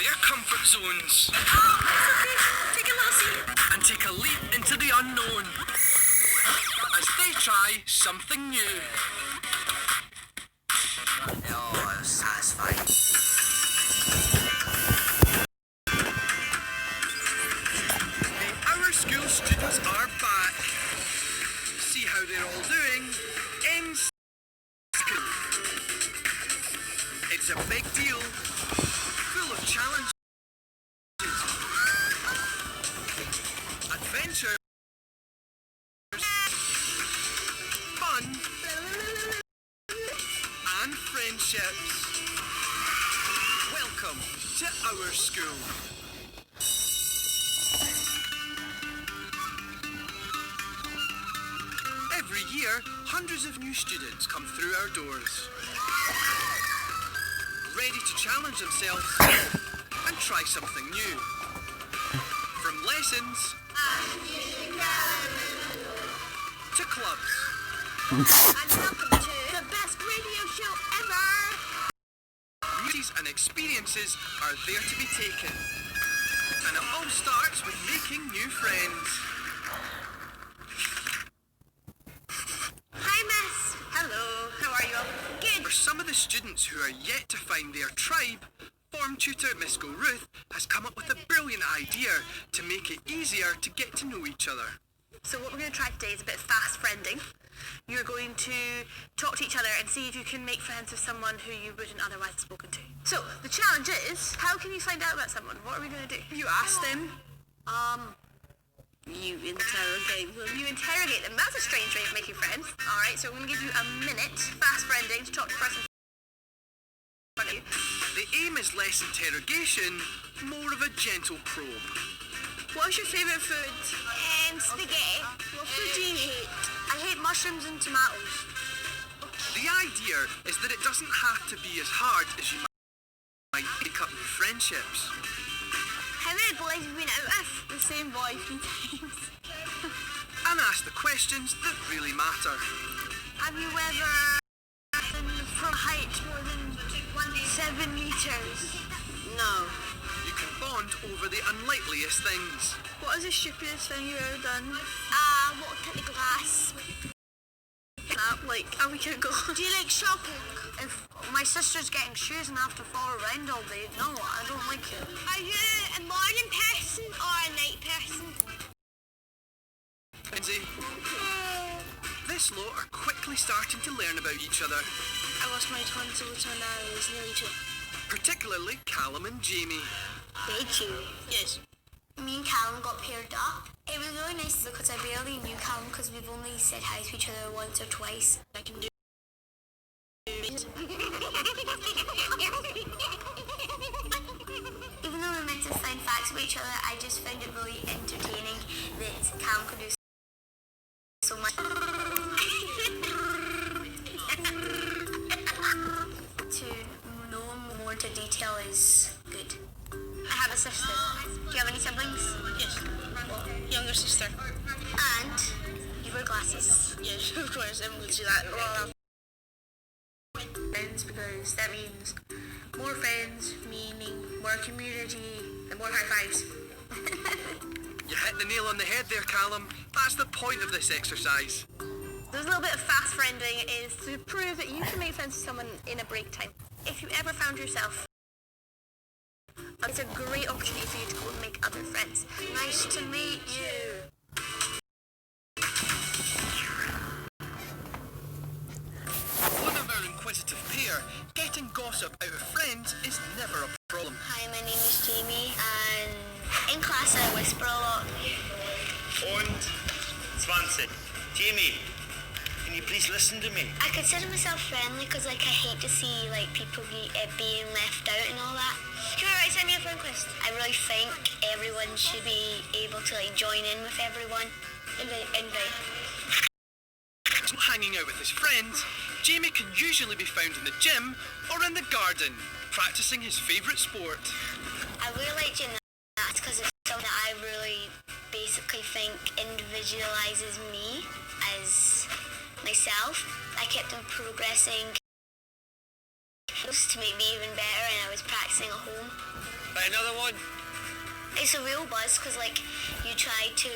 their comfort zones. Oh, it's okay. Take a little seat. And take a leap into the unknown as they try something new. Oh, satisfying. Our school students are back. See how they're all doing in school. It's a big deal, full of challenges, adventure, fun, and friendships. Welcome to our school. Every year, hundreds of new students come through our doors, ready to challenge themselves and try something new. From lessons to clubs. And welcome to the best radio show ever. Beauties and experiences are there to be taken. And it all starts with making new friends. Hi, Miss. Hello. How are you? Good. For some of the students who are yet to find their tribe, form tutor Miss Go Ruth has come up with a brilliant idea to make it easier to get to know each other. So what we're going to try today is a bit of fast friending. You're going to talk to each other and see if you can make friends with someone who you wouldn't otherwise have spoken to. So the challenge is, how can you find out about someone? What are we going to do? You ask them. You interrogate them. You interrogate them. That's a strange way of making friends. All right, so I'm going to give you a minute, fast friending, to talk to the person in front of you. The aim is less interrogation, more of a gentle probe. What's your favourite food? Spaghetti. What food do you hate? I hate mushrooms and tomatoes. The idea is that it doesn't have to be as hard as you might pick up new friendships. How many boys have you been out with? The same boy 3 times. And ask the questions that really matter. Have you ever been from height more than 7 meters? No. You can bond over the unlikeliest things. What is the stupidest thing you've ever done? Walked at the glass. Like a week ago. Do you like shopping? If my sister's getting shoes and I have to follow around all day, no, I don't like it. Are you a morning person or a night person? Lindsay, this lot are quickly starting to learn about each other. I lost my tonsils when I was nearly 2. Particularly Callum and Jamie. Did you? Yes. Me and Callum got paired up. It was really nice because I barely knew Callum because we've only said hi to each other once or twice. I can do Even though we meant to find facts about each other, I just found it really entertaining that Callum could do so much. To know more into detail is good. I have a sister. Do you have any siblings? Yes. Well, younger sister. And you wear glasses. Yes, of course. Everyone can see that. Well, friends, because that means more friends, meaning more community and more high fives. You hit the nail on the head there, Callum. That's the point of this exercise. There's a little bit of fast friending is to prove that you can make friends with someone in a break time. If you ever found yourself, it's a great opportunity for you to go and make other friends. Nice to meet you. One of our inquisitive pair, getting gossip out of friends is never a problem. Hi, my name is Jamie, and in class I whisper a lot. Und 20. Jamie, can you please listen to me? I consider myself friendly because I hate to see people being left out and all that. Come on, right, send me a friend request. I really think everyone should be able to join in with everyone. Invite. Hanging out with his friends, Jamie can usually be found in the gym or in the garden, practicing his favourite sport. I really like gymnastics because it's something that I really basically think individualises me as myself. I kept on progressing to make me even better, and I was practicing at home. Right, another one. It's a real buzz because, like, you try to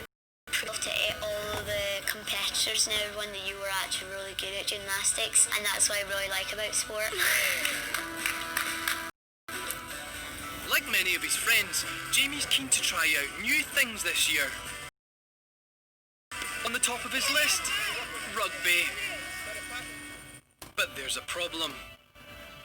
prove to all the competitors and everyone that you were actually really good at gymnastics, and that's what I really like about sport. Like many of his friends, Jamie's keen to try out new things this year. On the top of his list, rugby. But there's a problem.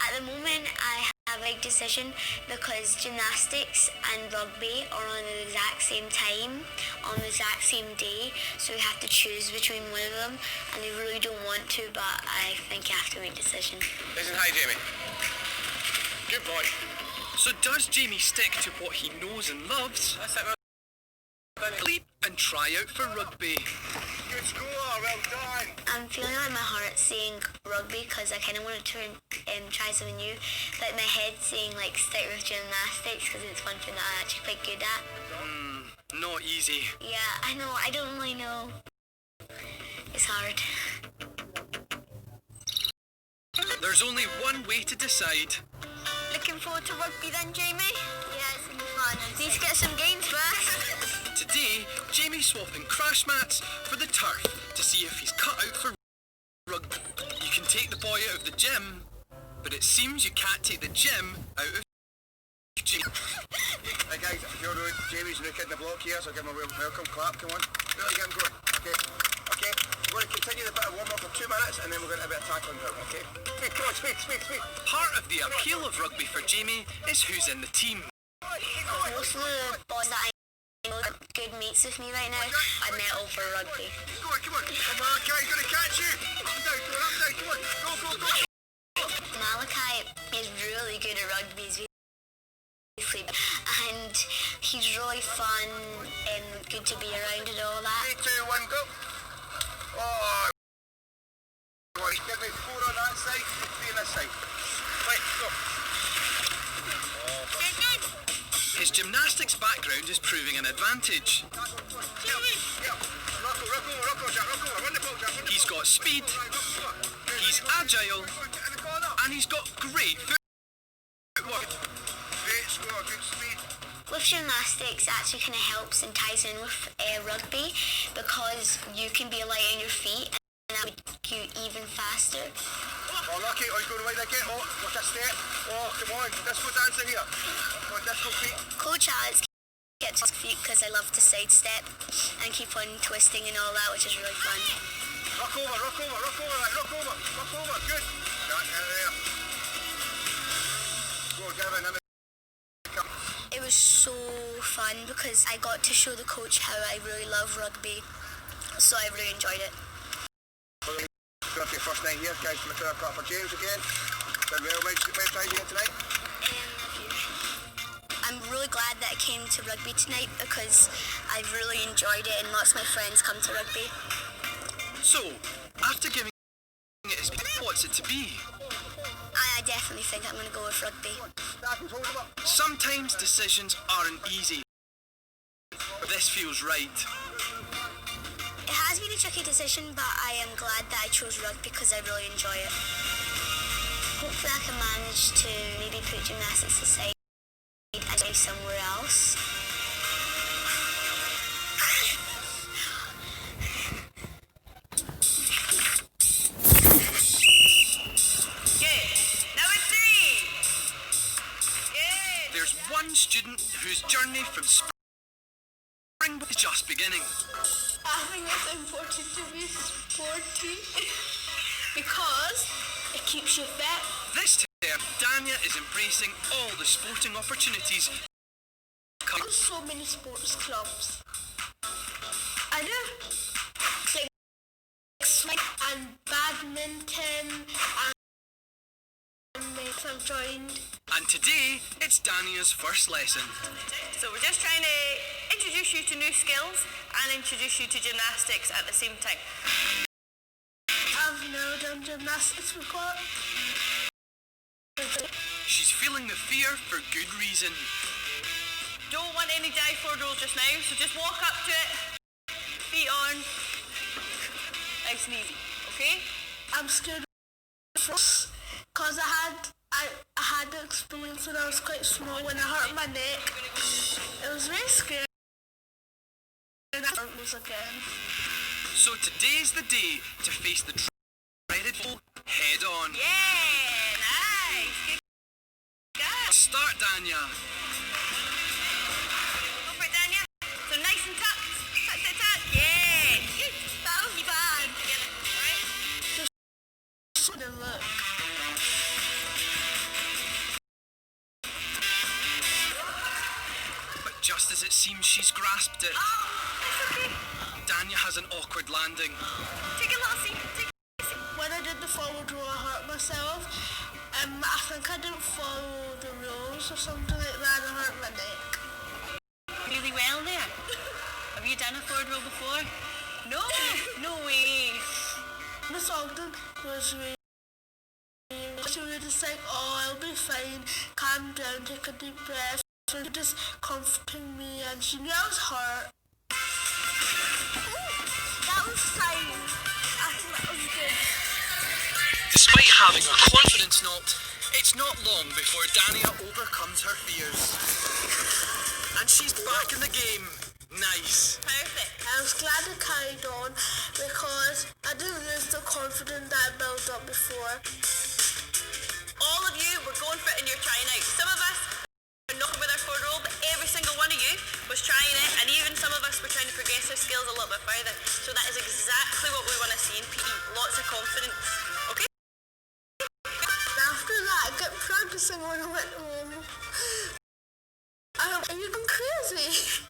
At the moment, I have a big decision because gymnastics and rugby are on the exact same time, on the exact same day, so we have to choose between one of them, and I really don't want to, but I think I have to make a decision. Listen, hi, Jamie. Good boy. So does Jamie stick to what he knows and loves? That's it. Leap and try out for rugby. Good score, well done. I'm feeling like my heart's saying rugby because I kind of want to try something new, but my head's saying like stick with gymnastics because it's one thing that I'm actually quite good at. Not easy. Yeah, I know, I don't really know. It's hard. There's only one way to decide. Looking forward to rugby then, Jamie? Yeah, it's going to be fun. Need to get some games first. Today, Jamie's swapping crash mats for the turf to see if he's cut out for rugby. You can take the boy out of the gym, but it seems you can't take the gym out of Jamie. Hey guys, if you're rude, Jamie's new kid in the block here, so give him a welcome clap, come on. Really get him going. Okay. We're going to continue the bit of warm-up for 2 minutes and then we're going to have a bit of tackling now, okay? Speed, come on, speed. Part of the appeal of rugby for Jamie is who's in the team. Most of the boys that I know are good mates with me right now, I met over rugby. Come on, Malachi's going to catch you. Up and down, come on, go. Malachi is really good at rugby. And he's really fun and good to be around and all that. 3, 2, 1, go. Oh, right, give me 4 on that side, 3 on this side. Right, go. His gymnastics background is proving an advantage. Yeah. Rock over, run the ball, Jack. He's got speed, he's agile, and he's got great footwork. Great score, good speed. With gymnastics, it actually kind of helps and ties in with rugby because you can be light on your feet and that would make you even faster. Oh, lucky, he's going right again. Oh, what's a step? Oh, come on, disco dancer here. Come on, disco feet. Coach Alex gets his feet because I love to sidestep and keep on twisting and all that, which is really fun. Rock over, good. Right, there. Go, Gavin, It was so fun because I got to show the coach how I really love rugby, so I really enjoyed it. Got your first night here, guys, from the Tour Cup for James again. Done well, mate. Good times again tonight. I'm really glad that I came to rugby tonight because I've really enjoyed it and lots of my friends come to rugby. So, after giving it his what's it to be? I definitely think I'm going to go with rugby. Sometimes decisions aren't easy. But this feels right. It has been a tricky decision, but I am glad that I chose rugby because I really enjoy it. Hopefully I can manage to maybe put gymnastics aside and go somewhere else. There's one student whose journey from Springbok is just beginning. I think it's important to be sporty because it keeps you fit. This term, Daniya is embracing all the sporting opportunities. There's so many sports clubs. I know. Like swing and badminton and I've joined. And today, it's Daniya's first lesson. So we're just trying to introduce you to new skills and introduce you to gymnastics at the same time. I've never done gymnastics before. She's feeling the fear for good reason. Don't want any dive forward rolls just now, so just walk up to it, feet on, nice and easy, okay? I'm scared because I I had the experience when I was quite small when I hurt my neck. It was very scary. And I hurt me again. So today's the day to face the dreaded foe head on. Yeah, nice. Good girl. Start, Daniya. Go for it, Daniya. So nice and tucked. Tuck, tuck, tuck. Yeah. Good. That was bad. Together. Alright. So the look. But just as it seems she's grasped it, It's okay. Daniya has an awkward landing. Take a little seat. Take a seat. When I did the forward row, I hurt myself. I think I didn't follow the rules or something like that. I hurt my neck. Really well there. Have you done a forward roll before? No. No way. Miss Ogden was really. She was just like, oh, I'll be fine. Calm down, take a deep breath. She was just comforting me, and she knew I was hurt. That was fine. I think that was good. Despite having her confidence knocked, it's not long before Daniya overcomes her fears. And she's back in the game. Nice. Perfect. I was glad I carried on because I didn't lose the confidence that I built up before. All of you were going for it and you're trying out. Some of us are not with our forward roll, but every single one of you was trying it, and even some of us were trying to progress our skills a little bit further. So that is exactly what we want to see in PE. Lots of confidence. Okay? After that, I kept practicing when I went home. Are you going crazy?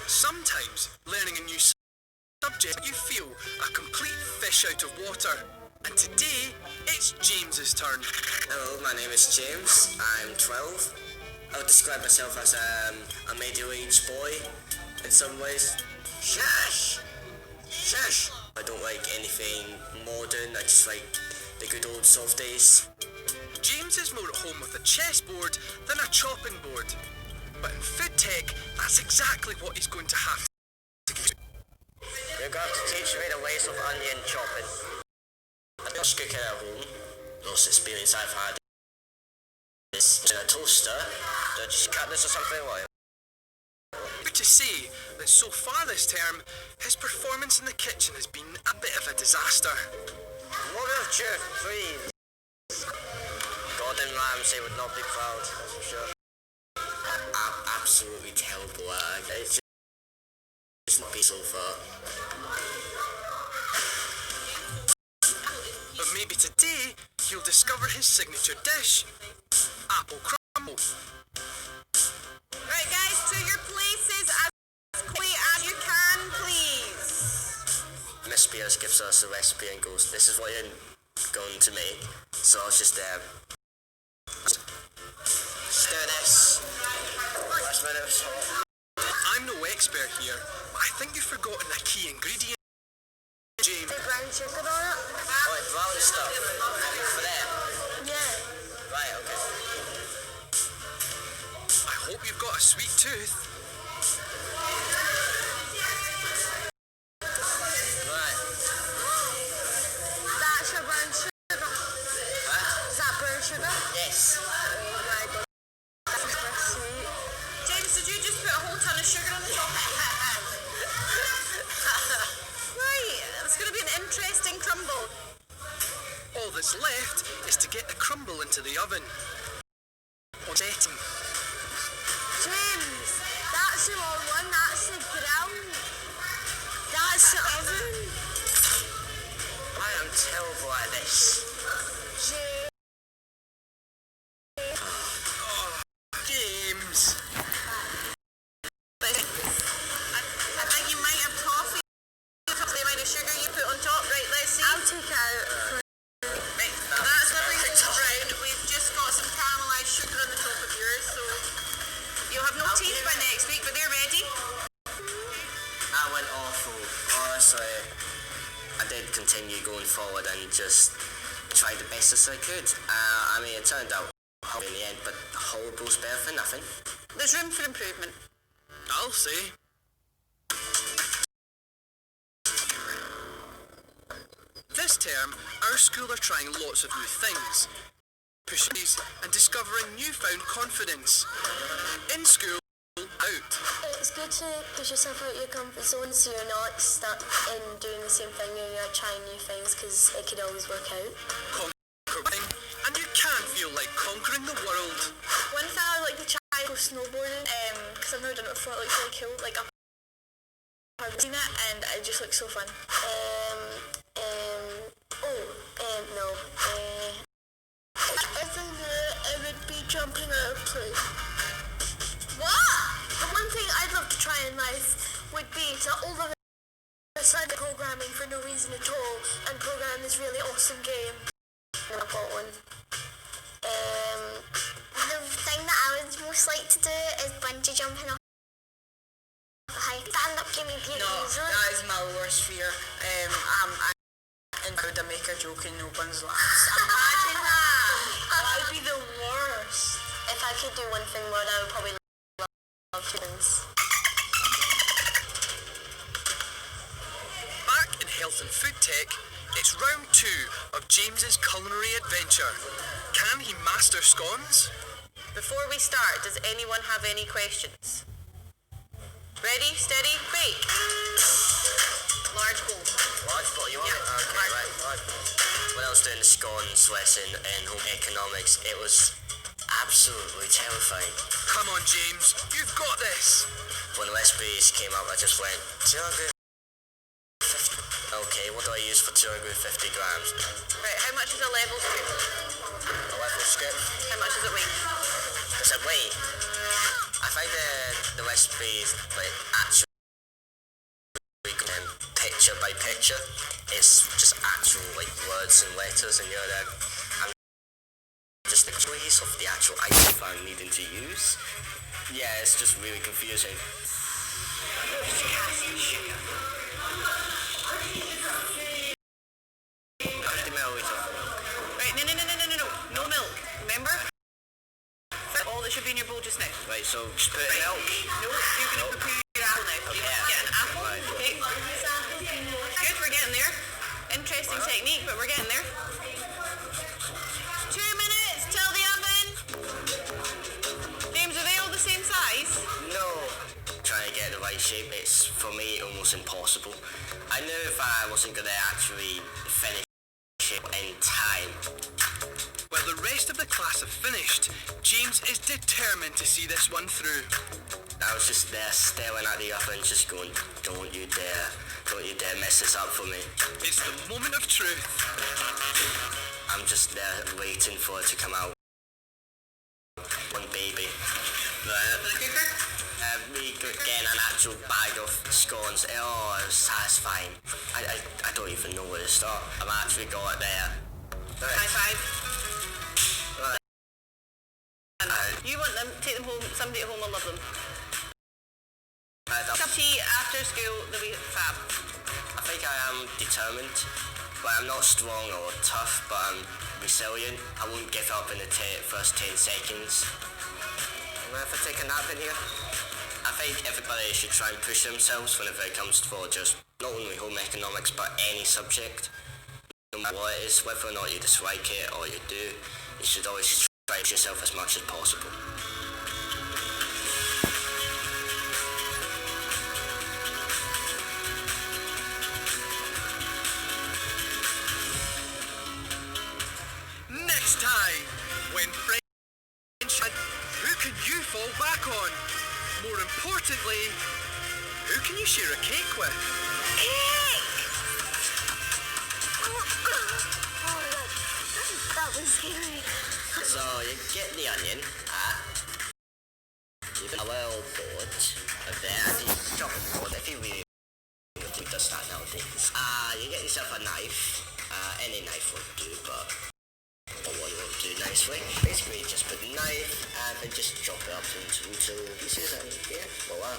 Sometimes learning a new subject, you feel a complete fish out of water. And today, it's James's turn. Hello, my name is James. I'm 12. I would describe myself as a middle-aged boy in some ways. Shush! Shush! I don't like anything modern. I just like the good old soft days. James is more at home with a chessboard than a chopping board. But in food tech, that's exactly what he's going to have to do. You're going to teach me the ways of onion chopping. I don't cook it at home. Most experience I've had is in a toaster. Do I just cut this or something? What? Good to say that so far this term, his performance in the kitchen has been a bit of a disaster. Mother of truth, please. Gordon Ramsay would not be proud, that's for sure. I'm absolutely terrible at it. It's not been so far. But maybe today, he'll discover his signature dish, apple crumble. Right, guys, to your places as quickly as you can, please. Miss Spears gives us a recipe and goes, this is what you're going to make. So I was just stir this. Last minute. I'm no expert here, but I think you've forgotten a key ingredient, James. The brown sugar on it? Oh, it's brown stuff. For them. Yeah. Right, okay. I hope you've got a sweet tooth. Right. That's your brown sugar. What? Is that brown sugar? Yes. Oh my god. That's very sweet. James, did you just put a whole ton of sugar on the top? Right, it's going to be an interesting crumble. All that's left is to get the crumble into the oven. Setting. James, that's the wrong one. That's the ground. That's the oven. I am terrible at this. James. James. I think you might have coffee because the amount of sugar you put on top. Right, let's see. I'll take it out. Right, that's looking brown. We've just got some caramelised sugar on the top of yours, so you'll have no teeth by next week, but they're ready. That went awful. Honestly, I did continue going forward and just tried the best as I could. I mean, it turned out horrible in the end, but horrible's better for nothing. There's room for improvement. I'll say. This term, our school are trying lots of new things, pushing and discovering newfound confidence. In school, out. It's good to push yourself out your comfort zone so you're not stuck in doing the same thing and you're trying new things because it could always work out. Conquering, and you can feel like conquering the world. One thing I would like to try is go snowboarding because I've never done it before. It looks really cool, like I've seen it and it just looks so fun. No. I think it would be jumping out of plane. What? The one thing I'd love to try in life would be to all of decide programming for no reason at all and program this really awesome game. I've got one. The thing that I would most like to do is bungee jumping off a high stand-up Jimmy Beauty. No, that is my worst fear. I'm going to make a joke and no one's laughs. Imagine that! That would be the worst. If I could do one thing more, I would probably love chickens. Back in health and food tech, it's round 2 of James's culinary adventure. Can he master scones? Before we start, does anyone have any questions? Ready, steady, bake. Large bowl. Large bowl, you want it? Okay, right, large bowl. When I was doing the scones lesson in home economics, it was absolutely terrifying. Come on, James, you've got this. When the recipes came up, I just went, 250. Okay, what do I use for 250 grams? Right, how much is a level scoop? A level scoop? How much does it weigh? Does it weigh? I find the recipes, like, actually picture by picture. It's just actual, like, words and letters, and you're there. I'm just the choice of the actual item I'm needing to use. Yeah, it's just really confusing. 50 milliliter. Right, no. No milk, remember? All that should be in your bowl just now. Right, so just put in milk. No, you're going to prepare your apple now. You Yeah. get an apple, Right. okay? Good, we're getting there. Interesting technique, but we're getting there. 2 minutes till the oven. James, are they all the same size? No. Trying to get the right shape, it's, for me, almost impossible. I knew if I wasn't going to actually finish it in time. While the rest of the class have finished, James is determined to see this one through. I was just there staring at the oven, just going, don't you dare mess this up for me. It's the moment of truth. I'm just there waiting for it to come out. One baby. Me getting an actual bag of scones, oh, it was satisfying. I don't even know where to start. I've actually got it there. High five. You want them, take them home, somebody at home will love them. Cup of tea after school, they'll be fab. I think I am determined. But I'm not strong or tough, but I'm resilient. I won't give up in the first 10 seconds. I'm going to take a nap in here. I think everybody should try and push themselves whenever it comes for just not only home economics but any subject. No matter what it is, whether or not you dislike it or you do, you should always try to push yourself as much as possible. Next time, when French had, who can you fall back on? More importantly, who can you share a cake with? That was scary. So you get the onion, you get a little board of there, and you chop the board if you really who does that nowadays. You get yourself a knife, any knife would do, but one won't do nicely. Basically, you just put the knife and then just chop it up into pieces, and yeah, voila.